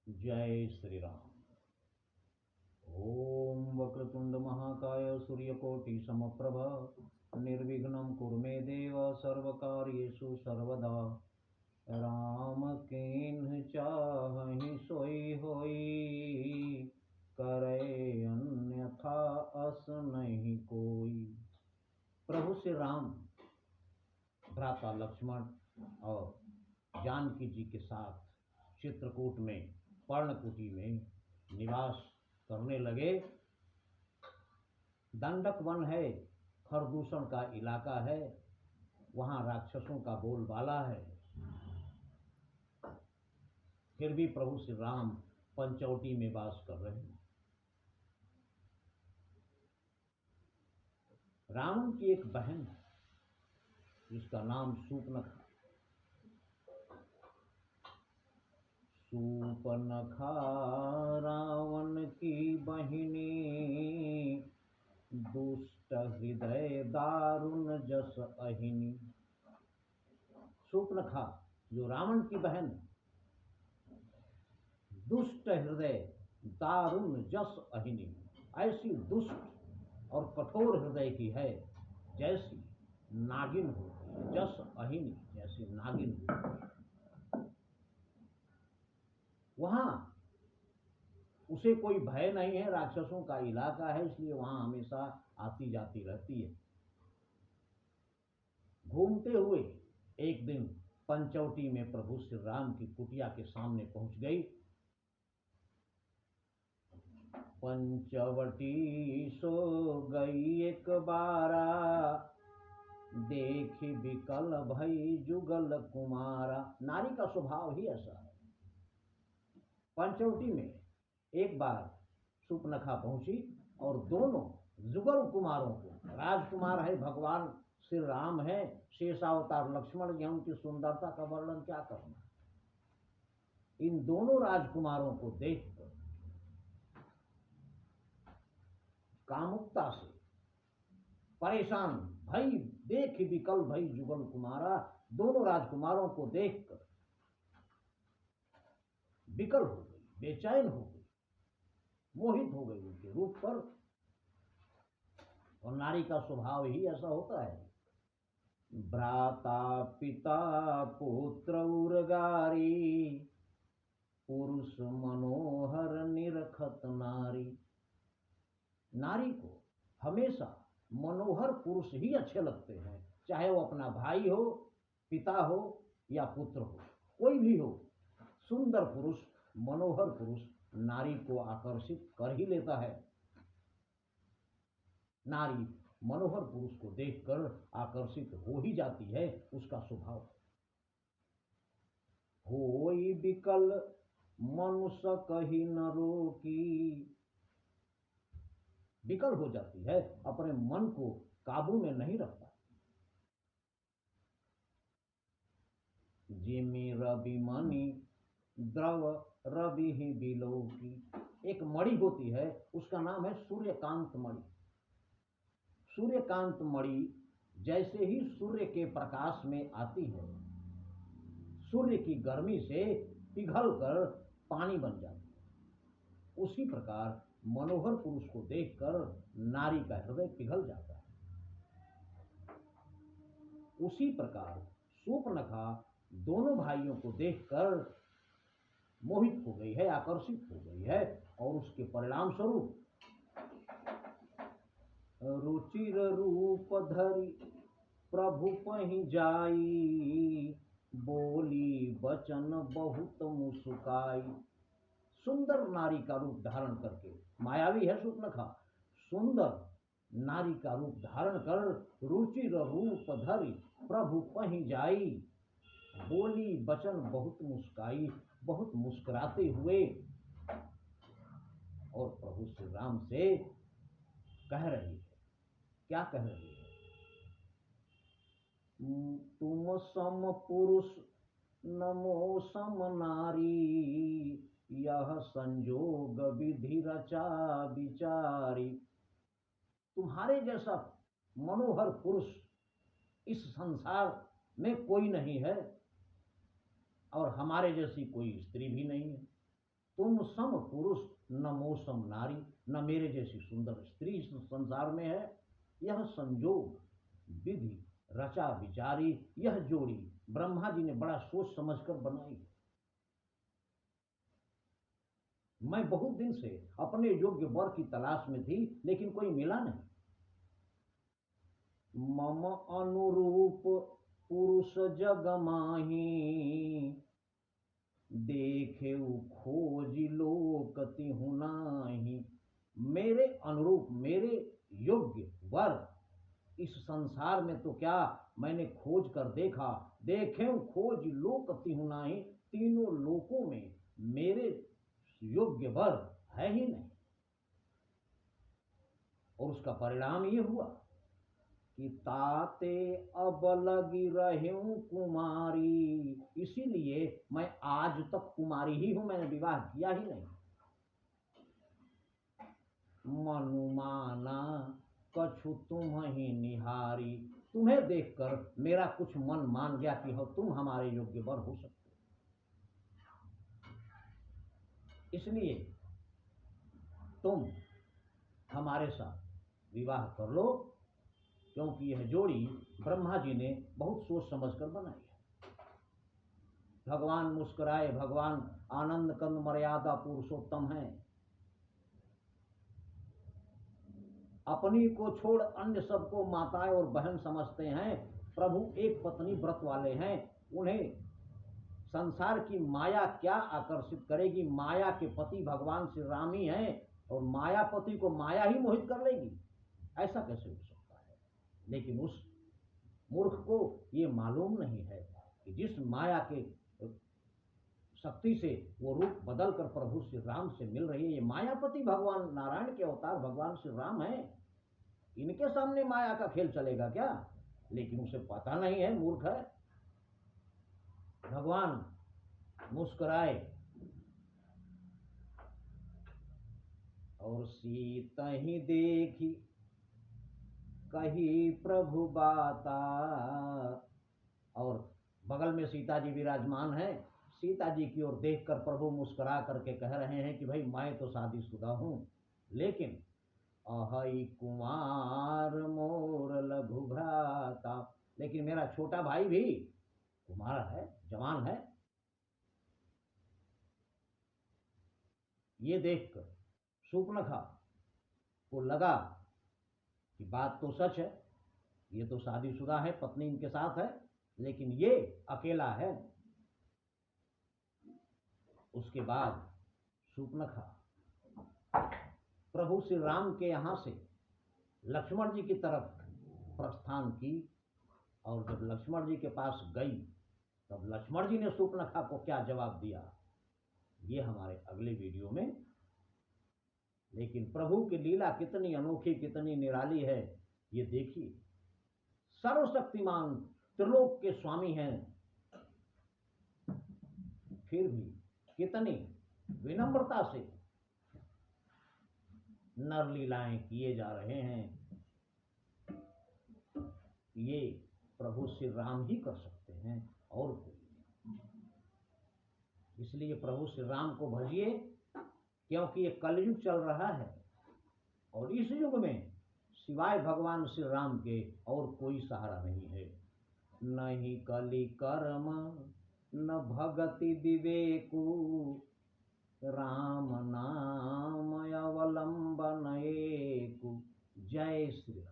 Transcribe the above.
जय श्री राम। ओम वक्रतुंड महाकाय सूर्यकोटि समप्रभ निर्विघ्नं कुरु मे देव सर्वकार्येषु सर्वदा। राम केन्ह चाहि सोई होई, करे अन्यथा अस नहीं कोई। प्रभु श्री राम भ्राता लक्ष्मण और जानकी जी के साथ चित्रकूट में पर्णकुटी में निवास करने लगे। दंडक वन है, खरदूषण का इलाका है, वहाँ राक्षसों का बोलबाला है। फिर भी प्रभु श्री राम पंचवटी में वास कर रहे हैं। रावण की एक बहन है जिसका नाम सूपनखा। सूपनखा रावण की बहिनी, दुष्ट हृदय दारुण जस अहिनी। सूपनखा जो रावण की बहन, दुष्ट हृदय दारुण जस अहिनी, ऐसी दुष्ट और कठोर हृदय की है जैसी नागिन होती है। जस अहिनी जैसी नागिन होती है। वहां उसे कोई भय नहीं है, राक्षसों का इलाका है, इसलिए वहां हमेशा आती जाती रहती है। घूमते हुए एक दिन पंचवटी में प्रभु श्री राम की कुटिया के सामने पहुंच गई। पंचवटी सो गई एक बारा, देखी बिकल भई जुगल कुमारा। नारी का स्वभाव ही ऐसा है। पंचवटी में एक बार सूपनखा पहुंची और दोनों जुगल कुमारों को, राजकुमार है भगवान श्री राम है, शेषावतार लक्ष्मण जी, उनकी सुंदरता का वर्णन क्या करना। इन दोनों राजकुमारों को देखकर कामुकता से परेशान भई, देख विकल भई जुगल कुमारा। दोनों राजकुमारों को देखकर विकल हो गई, बेचैन हो गई, मोहित हो गई उनके रूप पर। और नारी का स्वभाव ही ऐसा होता है। भ्राता पिता पुत्र उर्गारी, पुरुष मनोहर निरखत नारी। नारी को हमेशा मनोहर पुरुष ही अच्छे लगते हैं, चाहे वो अपना भाई हो, पिता हो या पुत्र हो, कोई भी हो। सुंदर पुरुष, मनोहर पुरुष नारी को आकर्षित कर ही लेता है। नारी मनोहर पुरुष को देखकर आकर्षित हो ही जाती है, उसका स्वभाव। होई बिकल मनुष्य कही न रोकी, विकल हो जाती है, अपने मन को काबू में नहीं रखता। जिमि रवि मणि द्रव रवि ही बिलो की। एक मणि होती है, उसका नाम है सूर्यकांत मणि। सूर्यकांत मणि जैसे ही सूर्य के प्रकाश में आती है, सूर्य की गर्मी से पिघलकर पानी बन जाती है। उसी प्रकार मनोहर पुरुष को देखकर नारी का हृदय पिघल जाता है। उसी प्रकार सूपनखा दोनों भाइयों को देखकर मोहित हो गई है, आकर्षित हो गई है, और उसके परिणाम स्वरूप रुचिर रूप धरी प्रभु पहि जाई, बोली वचन बहुत मुस्काई। सुंदर नारी का रूप धारण करके, मायावी है सूपनखा, सुंदर नारी का रूप धारण कर रुचिर रूप धरी प्रभु पहि जाई, बोली वचन बहुत मुस्काई, बहुत मुस्कुराते हुए और प्रभु श्री राम से कह रही है। क्या कह रही है? तुम सम पुरुष नमो सम नारी, यह संजोग विधि रचा विचारी। तुम्हारे जैसा मनोहर पुरुष इस संसार में कोई नहीं है, और हमारे जैसी कोई स्त्री भी नहीं है। सम पुरुष न मोसम नारी, न मेरे जैसी सुंदर स्त्री इस संसार में है। यह संजोग विधि रचा विचारी, यह जोड़ी ब्रह्मा जी ने बड़ा सोच समझकर बनाई। मैं बहुत दिन से अपने योग्य वर की तलाश में थी, लेकिन कोई मिला नहीं। मम अनुरूप पुरुष जग माही, देखे खोज लोक तिहु नाही। मेरे अनुरूप, मेरे योग्य वर इस संसार में तो क्या मैंने खोज कर देखा, देखे खोज लोक तिहु नाही। तीनों लोकों में मेरे योग्य वर है ही नहीं। और उसका परिणाम ये हुआ कि ताते अब लगी रहूं कुमारी, इसीलिए मैं आज तक कुमारी ही हूं, मैंने विवाह किया ही नहीं। मनुमाना कछु तुम ही निहारी, तुम्हें देखकर मेरा कुछ मन मान गया कि हो तुम हमारे योग्य वर हो सकते, इसलिए तुम हमारे साथ विवाह कर लो, क्योंकि यह जोड़ी ब्रह्मा जी ने बहुत सोच समझकर बनाई है। भगवान मुस्कुराए, भगवान आनंद कंद मर्यादा पुरुषोत्तम हैं। अपनी को छोड़ अन्य सबको माताएं और बहन समझते हैं। प्रभु एक पत्नी व्रत वाले हैं, उन्हें संसार की माया क्या आकर्षित करेगी। माया के पति भगवान श्री राम ही हैं, और मायापति को माया ही मोहित कर लेगी, ऐसा कैसे हो सकता है। लेकिन उस मूर्ख को ये मालूम नहीं है कि जिस माया के शक्ति से वो रूप बदल कर प्रभु श्री राम से मिल रही है, ये मायापति भगवान नारायण के अवतार भगवान श्री राम हैं। इनके सामने माया का खेल चलेगा क्या। लेकिन उसे पता नहीं है, मूर्ख है। भगवान मुस्कुराए और सीता ही देखी कही प्रभु बाता, और बगल में सीता जी विराजमान है। सीता जी की ओर देखकर प्रभु मुस्कुरा करके कह रहे हैं कि भाई मैं तो शादीशुदा हूं, लेकिन अहई कुमार मोर लघु भ्राता, लेकिन मेरा छोटा भाई भी कुमार है, जवान है। ये देखकर शूर्पणखा को लगा कि बात तो सच है, ये तो शादीशुदा है, पत्नी इनके साथ है, लेकिन ये अकेला है। उसके बाद शूर्पणखा प्रभु श्री राम के यहाँ से लक्ष्मण जी की तरफ प्रस्थान की, और जब लक्ष्मण जी के पास गई तब लक्ष्मण जी ने शूर्पणखा को क्या जवाब दिया, ये हमारे अगले वीडियो में। लेकिन प्रभु की लीला कितनी अनोखी, कितनी निराली है, ये देखिए। सर्वशक्तिमान त्रिलोक के स्वामी हैं, फिर भी कितनी विनम्रता से नर लीलाएं किए जा रहे हैं। ये प्रभु श्री राम ही कर सकते हैं, और कोई। इसलिए प्रभु श्री राम को भजिए, क्योंकि ये कलयुग चल रहा है, और इस युग में सिवाय भगवान श्री राम के और कोई सहारा नहीं है। नहीं कलि कर्म न भगति विवेकु, राम नाम अवलंबन एकु। जय श्री